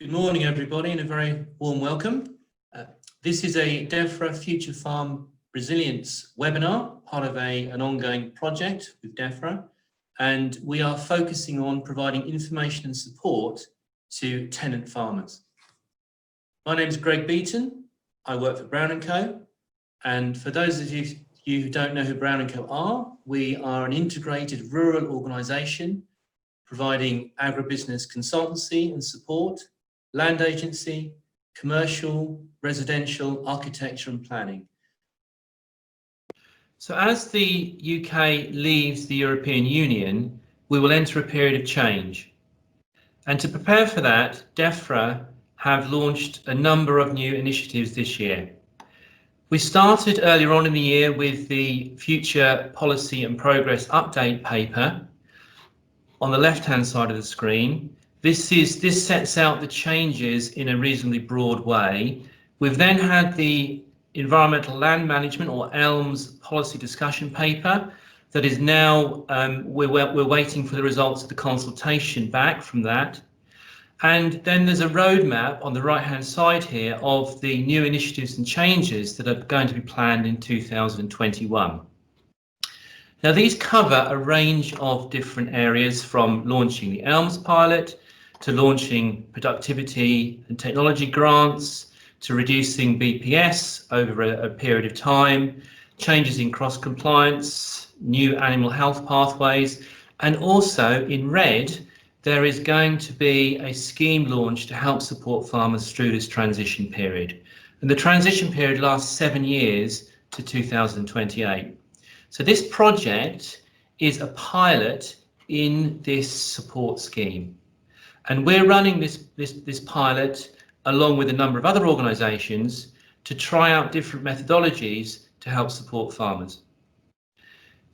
Good morning, everybody, and a very warm welcome. This is a Defra Future Farm Resilience webinar, part of an ongoing project with Defra, and we are focusing on providing information and support to tenant farmers. My name is Greg Beeton. I work for Brown&Co, and for those of you who don't know who Brown&Co are, we are an integrated rural organisation providing agribusiness consultancy and support, land agency, commercial, residential, architecture and planning. So as the UK leaves the European Union, we will enter a period of change. And to prepare for that, Defra have launched a number of new initiatives this year. We started earlier on in the year with the Future Policy and Progress Update paper on the left-hand side of the screen. This sets out the changes in a reasonably broad way. We've then had the Environmental Land Management, or ELMs, policy discussion paper that is now, we're waiting for the results of the consultation back from that. And then there's a roadmap on the right-hand side here of the new initiatives and changes that are going to be planned in 2021. Now, these cover a range of different areas, from launching the ELMs pilot, to launching productivity and technology grants, to reducing BPS over a period of time, changes in cross-compliance, new animal health pathways, and also in red, there is going to be a scheme launched to help support farmers through this transition period. And the transition period lasts 7 years to 2028. So this project is a pilot in this support scheme. And we're running this pilot along with a number of other organisations to try out different methodologies to help support farmers.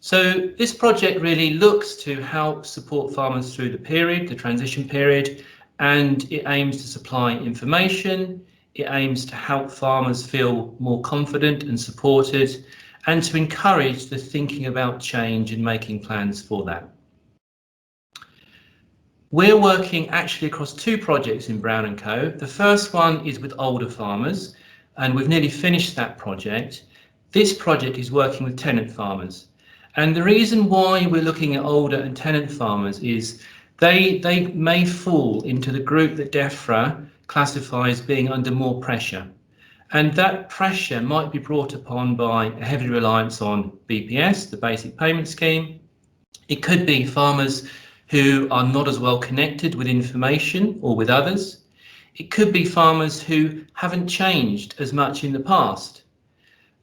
So this project really looks to help support farmers through the period, the transition period, and it aims to supply information, it aims to help farmers feel more confident and supported, and to encourage the thinking about change and making plans for that. We're working actually across 2 projects in Brown&Co. The first one is with older farmers, and we've nearly finished that project. This project is working with tenant farmers. And the reason why we're looking at older and tenant farmers is they may fall into the group that Defra classifies being under more pressure. And that pressure might be brought upon by a heavy reliance on BPS, the basic payment scheme. It could be farmers who are not as well connected with information or with others. It could be farmers who haven't changed as much in the past.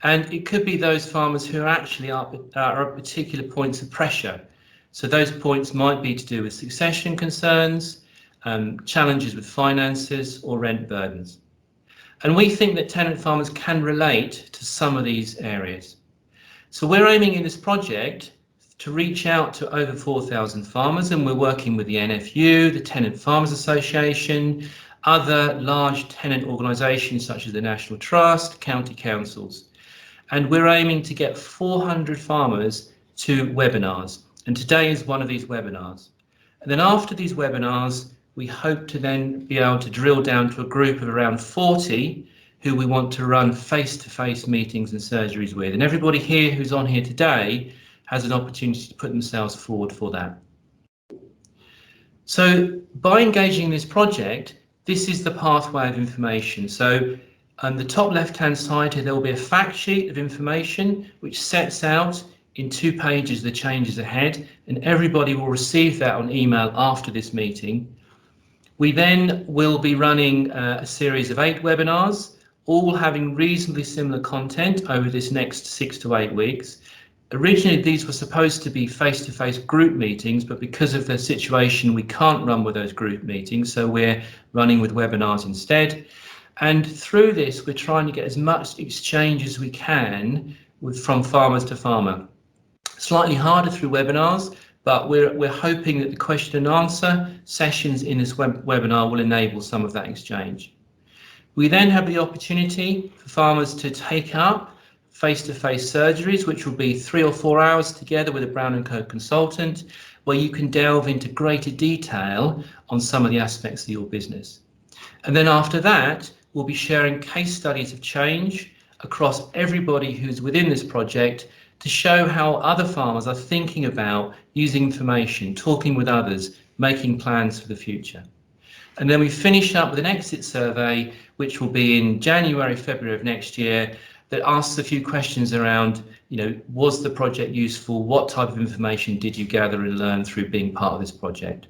And it could be those farmers who actually are at particular points of pressure. So those points might be to do with succession concerns, challenges with finances or rent burdens. And we think that tenant farmers can relate to some of these areas. So we're aiming in this project to reach out to over 4,000 farmers, and we're working with the NFU, the Tenant Farmers Association, other large tenant organisations such as the National Trust, county councils. And we're aiming to get 400 farmers to webinars. And today is one of these webinars. And then after these webinars, we hope to then be able to drill down to a group of around 40 who we want to run face-to-face meetings and surgeries with. And everybody here who's on here today has an opportunity to put themselves forward for that. So by engaging in this project, this is the pathway of information. So on the top left-hand side here, there will be a fact sheet of information which sets out in 2 pages the changes ahead, and everybody will receive that on email after this meeting. We then will be running a series of 8 webinars, all having reasonably similar content over this next 6 to 8 weeks. Originally, these were supposed to be face-to-face group meetings, but because of the situation, we can't run with those group meetings, so we're running with webinars instead. And through this, we're trying to get as much exchange as we can from farmers to farmer. Slightly harder through webinars, but we're hoping that the question and answer sessions in this webinar will enable some of that exchange. We then have the opportunity for farmers to take up face-to-face surgeries, which will be 3 or 4 hours together with a Brown&Co consultant, where you can delve into greater detail on some of the aspects of your business. And then after that, we'll be sharing case studies of change across everybody who's within this project to show how other farmers are thinking about using information, talking with others, making plans for the future. And then we finish up with an exit survey, which will be in January, February of next year, that asks a few questions around, was the project useful? What type of information did you gather and learn through being part of this project?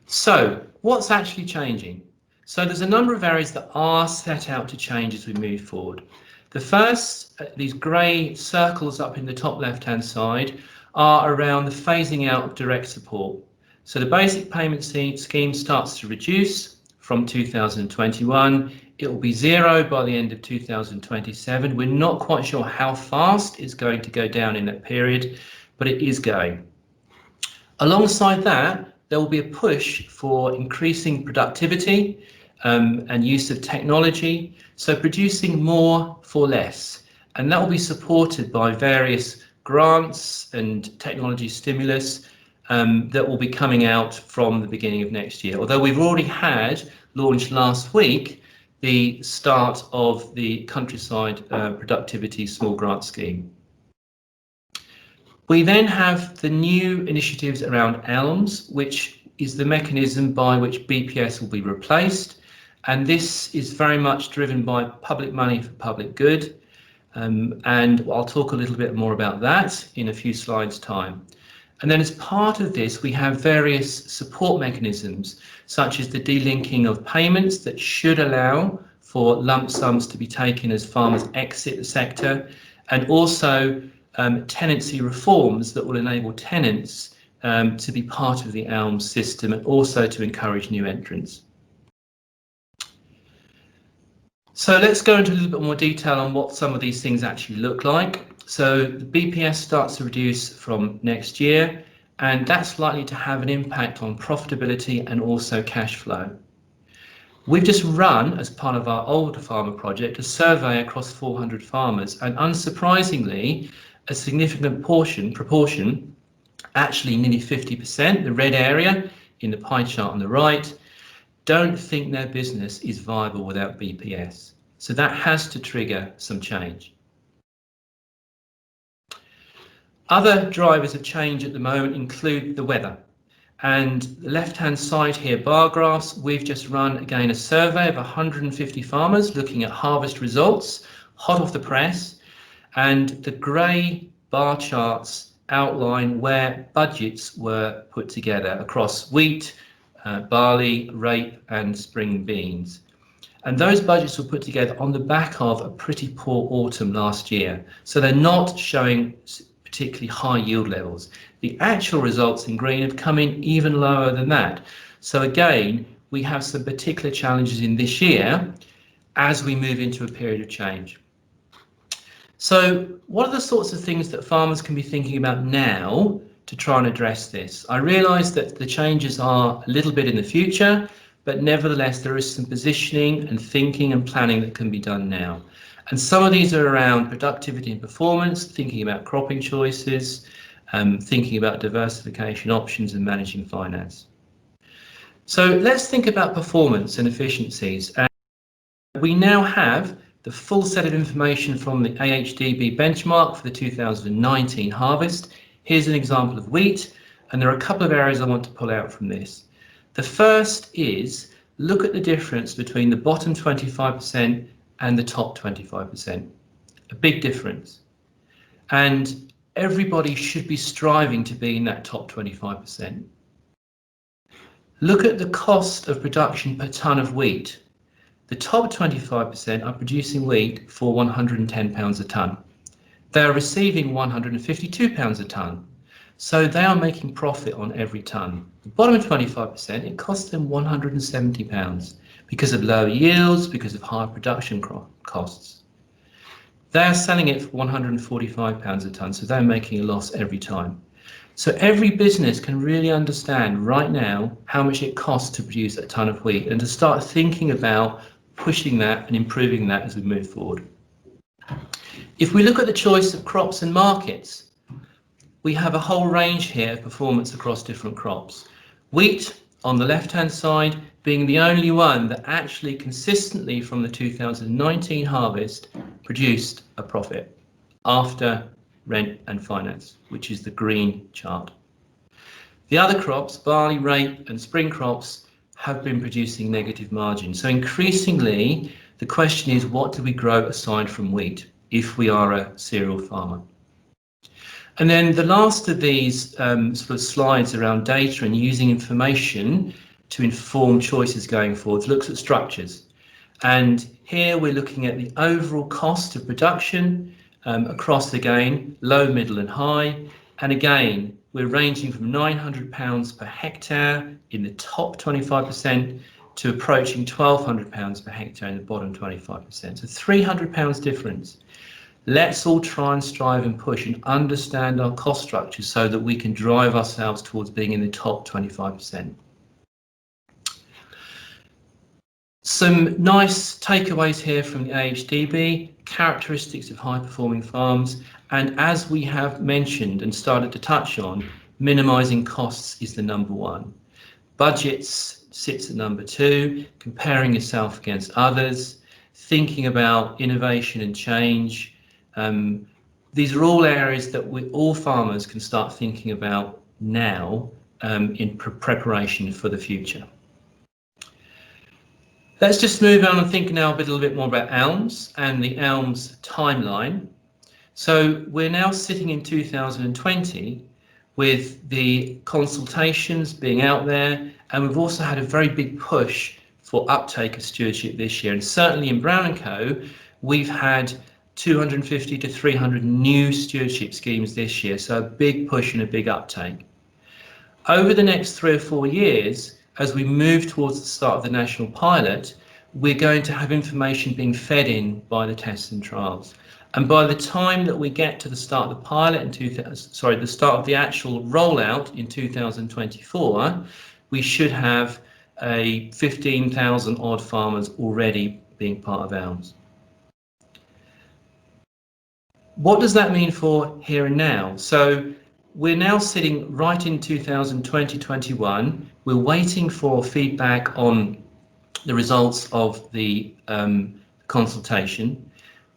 So what's actually changing? So there's a number of areas that are set out to change as we move forward. The first, these grey circles up in the top left-hand side, are around the phasing out of direct support. So the basic payment scheme starts to reduce from 2021. It will be zero by the end of 2027. We're not quite sure how fast it's going to go down in that period, but it is going. Alongside that, there will be a push for increasing productivity and use of technology, so producing more for less. And that will be supported by various grants and technology stimulus that will be coming out from the beginning of next year. Although we've already had launched last week the start of the Countryside Productivity Small Grant Scheme. We then have the new initiatives around ELMs, which is the mechanism by which BPS will be replaced. And this is very much driven by public money for public good. And I'll talk a little bit more about that in a few slides' time. And then as part of this, we have various support mechanisms, such as the delinking of payments that should allow for lump sums to be taken as farmers exit the sector, and also tenancy reforms that will enable tenants to be part of the ELMs system and also to encourage new entrants. So let's go into a little bit more detail on what some of these things actually look like. So the BPS starts to reduce from next year, and that's likely to have an impact on profitability and also cash flow. We've just run, as part of our older farmer project, a survey across 400 farmers, and unsurprisingly, a significant proportion, actually nearly 50%, the red area in the pie chart on the right, don't think their business is viable without BPS. So that has to trigger some change. Other drivers of change at the moment include the weather. And the left-hand side here, bar graphs, we've just run again a survey of 150 farmers looking at harvest results, hot off the press, and the grey bar charts outline where budgets were put together across wheat, barley, rape and spring beans. And those budgets were put together on the back of a pretty poor autumn last year. So they're not showing particularly high yield levels. The actual results in green have come in even lower than that. So again, we have some particular challenges in this year as we move into a period of change. So what are the sorts of things that farmers can be thinking about now to try and address this? I realise that the changes are a little bit in the future, but nevertheless there is some positioning and thinking and planning that can be done now. And some of these are around productivity and performance, thinking about cropping choices, thinking about diversification options and managing finance. So let's think about performance and efficiencies. And we now have the full set of information from the AHDB benchmark for the 2019 harvest. Here's an example of wheat, and there are a couple of areas I want to pull out from this. The first is look at the difference between the bottom 25% and the top 25%. A big difference. And everybody should be striving to be in that top 25%. Look at the cost of production per tonne of wheat. The top 25% are producing wheat for £110 a tonne. They are receiving £152 a tonne. So they are making profit on every tonne. The bottom 25%, it costs them £170 because of low yields, because of higher production costs. They are selling it for £145 a tonne, so they're making a loss every time. So every business can really understand right now how much it costs to produce a tonne of wheat and to start thinking about pushing that and improving that as we move forward. If we look at the choice of crops and markets, we have a whole range here of performance across different crops. Wheat on the left-hand side, being the only one that actually consistently from the 2019 harvest produced a profit after rent and finance, which is the green chart. The other crops, barley, rape and spring crops, have been producing negative margins. So increasingly, the question is, what do we grow aside from wheat if we are a cereal farmer? And then the last of these sort of slides around data and using information to inform choices going forward looks at structures. And here we're looking at the overall cost of production across, again, low, middle and high. And again, we're ranging from £900 per hectare in the top 25% to approaching £1,200 per hectare in the bottom 25%. So £300 difference. Let's all try and strive and push and understand our cost structure so that we can drive ourselves towards being in the top 25%. Some nice takeaways here from the AHDB, characteristics of high-performing farms, and as we have mentioned and started to touch on, minimising costs is the number one. Budgets sits at number two, comparing yourself against others, thinking about innovation and change. These are all areas that all farmers can start thinking about now in preparation for the future. Let's just move on and think now a little bit more about ELMs and the ELMs timeline. So we're now sitting in 2020 with the consultations being out there, and we've also had a very big push for uptake of stewardship this year. And certainly in Brown&Co, we've had 250 to 300 new stewardship schemes this year, so a big push and a big uptake. Over the next 3 or 4 years, as we move towards the start of the national pilot, we're going to have information being fed in by the tests and trials. And by the time that we get to the start of the pilot the start of the actual rollout in 2024, we should have a 15,000 odd farmers already being part of ELMs. What does that mean for here and now? So we're now sitting right in 2020-21. We're waiting for feedback on the results of the consultation.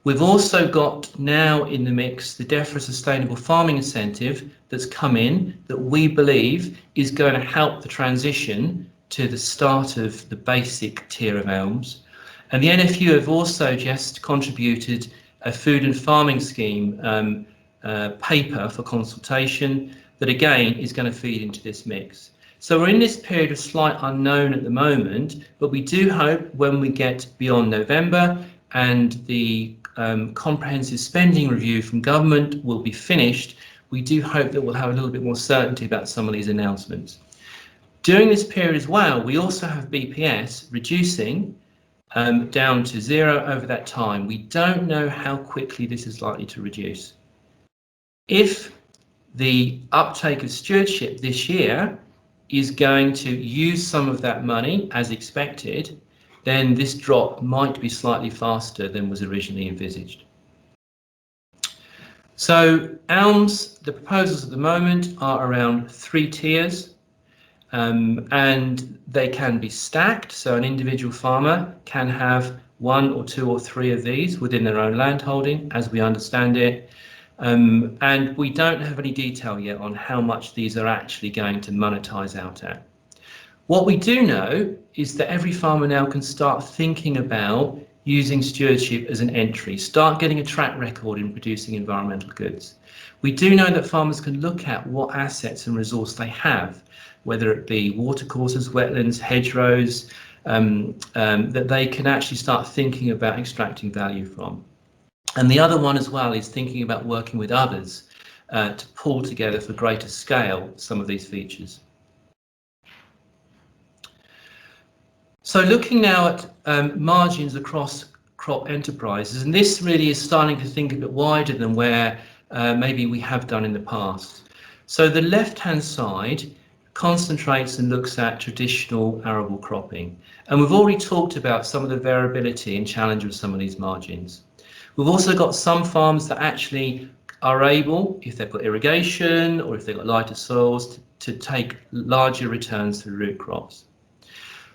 We've also got now in the mix the Defra Sustainable Farming Incentive that's come in that we believe is going to help the transition to the start of the basic tier of ELMs. And the NFU have also just contributed a food and farming scheme paper for consultation that again is going to feed into this mix. So we're in this period of slight unknown at the moment, but we do hope when we get beyond November and the comprehensive spending review from government will be finished, we do hope that we'll have a little bit more certainty about some of these announcements. During this period as well, we also have BPS reducing down to 0 over that time. We don't know how quickly this is likely to reduce. If the uptake of stewardship this year is going to use some of that money as expected, then this drop might be slightly faster than was originally envisaged. So ELMs, the proposals at the moment are around 3 tiers, and they can be stacked. So an individual farmer can have 1 or 2 or 3 of these within their own land holding, as we understand it. And we don't have any detail yet on how much these are actually going to monetize out at. What we do know is that every farmer now can start thinking about using stewardship as an entry, start getting a track record in producing environmental goods. We do know that farmers can look at what assets and resource they have, whether it be watercourses, wetlands, hedgerows, that they can actually start thinking about extracting value from. And the other one as well is thinking about working with others to pull together for greater scale some of these features. So looking now at margins across crop enterprises, and this really is starting to think a bit wider than where maybe we have done in the past. So the left-hand side concentrates and looks at traditional arable cropping. And we've already talked about some of the variability and challenge of some of these margins. We've also got some farms that actually are able, if they've got irrigation or if they've got lighter soils, to take larger returns through root crops.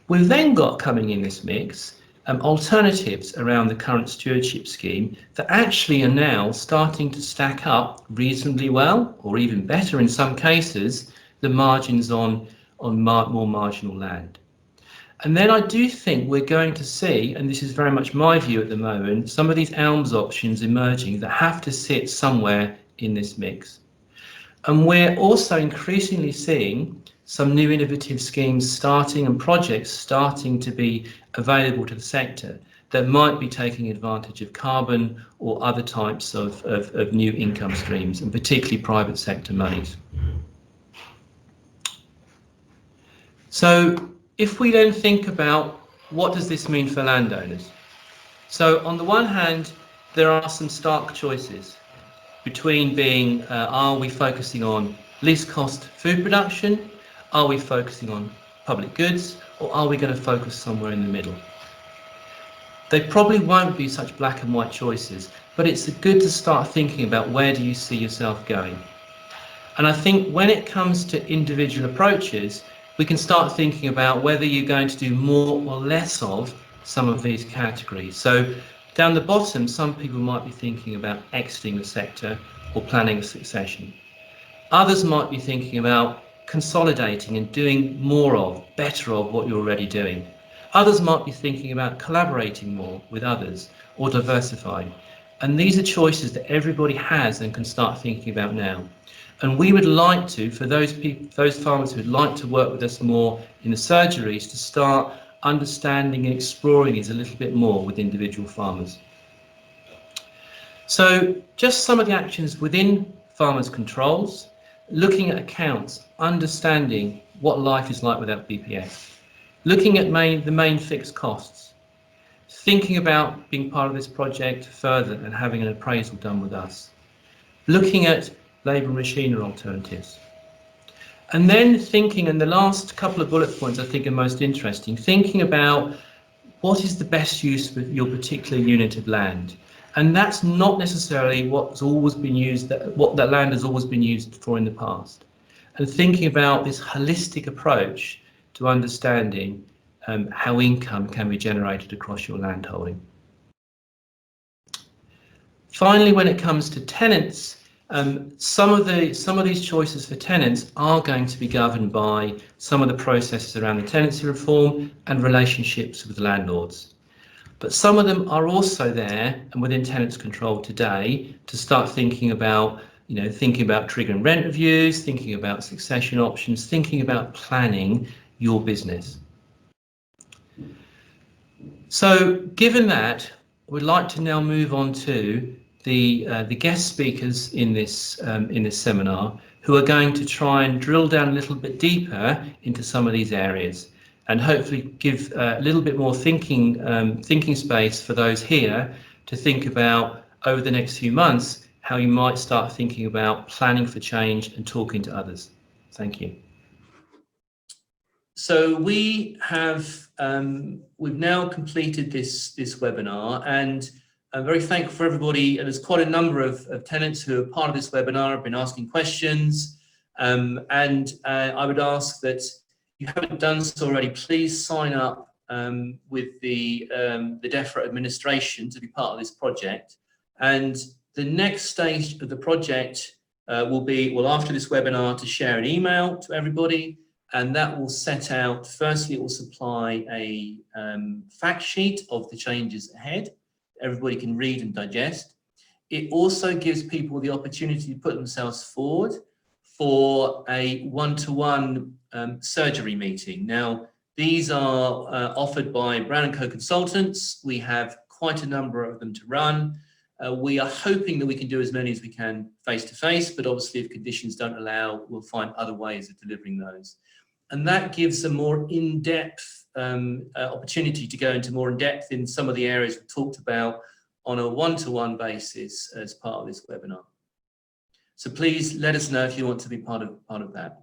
We've then got coming in this mix alternatives around the current stewardship scheme that actually are now starting to stack up reasonably well, or even better in some cases, the margins on more marginal land. And then I do think we're going to see, and this is very much my view at the moment, some of these ELMs options emerging that have to sit somewhere in this mix. And we're also increasingly seeing some new innovative schemes starting and projects starting to be available to the sector that might be taking advantage of carbon or other types of new income streams, and particularly private sector monies. So if we then think about what does this mean for landowners? So on the one hand, there are some stark choices between being, are we focusing on least cost food production? Are we focusing on public goods? Or are we going to focus somewhere in the middle? They probably won't be such black and white choices, but it's good to start thinking about where do you see yourself going. And I think when it comes to individual approaches, we can start thinking about whether you're going to do more or less of some of these categories. So down the bottom, some people might be thinking about exiting the sector or planning a succession. Others might be thinking about consolidating and doing more of, better of what you're already doing. Others might be thinking about collaborating more with others or diversifying. And these are choices that everybody has and can start thinking about now. And we would like to, for those farmers who would like to work with us more in the surgeries, to start understanding and exploring these a little bit more with individual farmers. So just some of the actions within farmers' controls, looking at accounts, understanding what life is like without BPS, looking at the main fixed costs, thinking about being part of this project further and having an appraisal done with us, looking at labour and machinery alternatives. And then thinking, and the last couple of bullet points I think are most interesting, thinking about what is the best use for your particular unit of land. And that's not necessarily what's always been used, what that land has always been used for in the past. And thinking about this holistic approach to understanding how income can be generated across your land holding. Finally, when it comes to tenants, some of these choices for tenants are going to be governed by some of the processes around the tenancy reform and relationships with landlords. But some of them are also there and within tenants' control today to start thinking about, thinking about triggering rent reviews, thinking about succession options, thinking about planning your business. So given that, we'd like to now move on to the guest speakers in this seminar, who are going to try and drill down a little bit deeper into some of these areas, and hopefully give a little bit more thinking space for those here to think about over the next few months how you might start thinking about planning for change and talking to others. Thank you. So we have we've now completed this webinar, and I'm very thankful for everybody. And there's quite a number of tenants who are part of this webinar, have been asking questions, and I would ask that you haven't done so already, please sign up with the Defra administration to be part of this project. And the next stage of the project will be, after this webinar, to share an email to everybody. And that will set out, firstly, it will supply a fact sheet of the changes ahead. Everybody can read and digest. It also gives people the opportunity to put themselves forward for a one-to-one surgery meeting. Now, these are offered by Brown&Co consultants. We have quite a number of them to run. We are hoping that we can do as many as we can face-to-face, but obviously if conditions don't allow, we'll find other ways of delivering those. And that gives a more in-depth opportunity to go into more in-depth in some of the areas we talked about on a one-to-one basis as part of this webinar. So please let us know if you want to be part of that.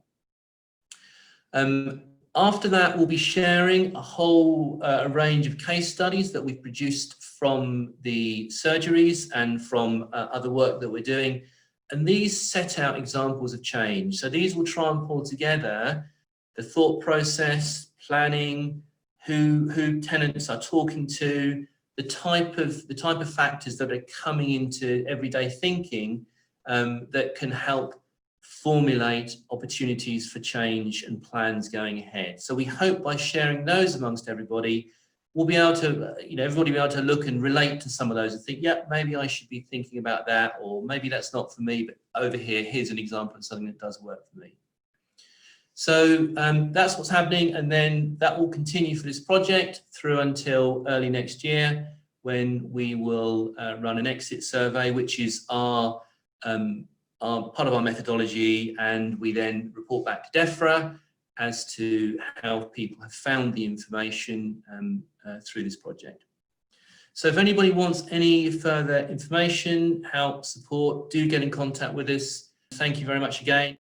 After that, we'll be sharing a whole range of case studies that we've produced from the surgeries and from other work that we're doing. And these set out examples of change. So these will try and pull together the thought process, planning, who tenants are talking to, the type of factors that are coming into everyday thinking that can help formulate opportunities for change and plans going ahead. So we hope by sharing those amongst everybody, we'll be able to, everybody will be able to look and relate to some of those and think, yeah, maybe I should be thinking about that, or maybe that's not for me, but over here, here's an example of something that does work for me. So that's what's happening, and then that will continue for this project through until early next year, when we will run an exit survey, which is our part of our methodology, and we then report back to Defra as to how people have found the information through this project. So if anybody wants any further information, help, support, do get in contact with us. Thank you very much again.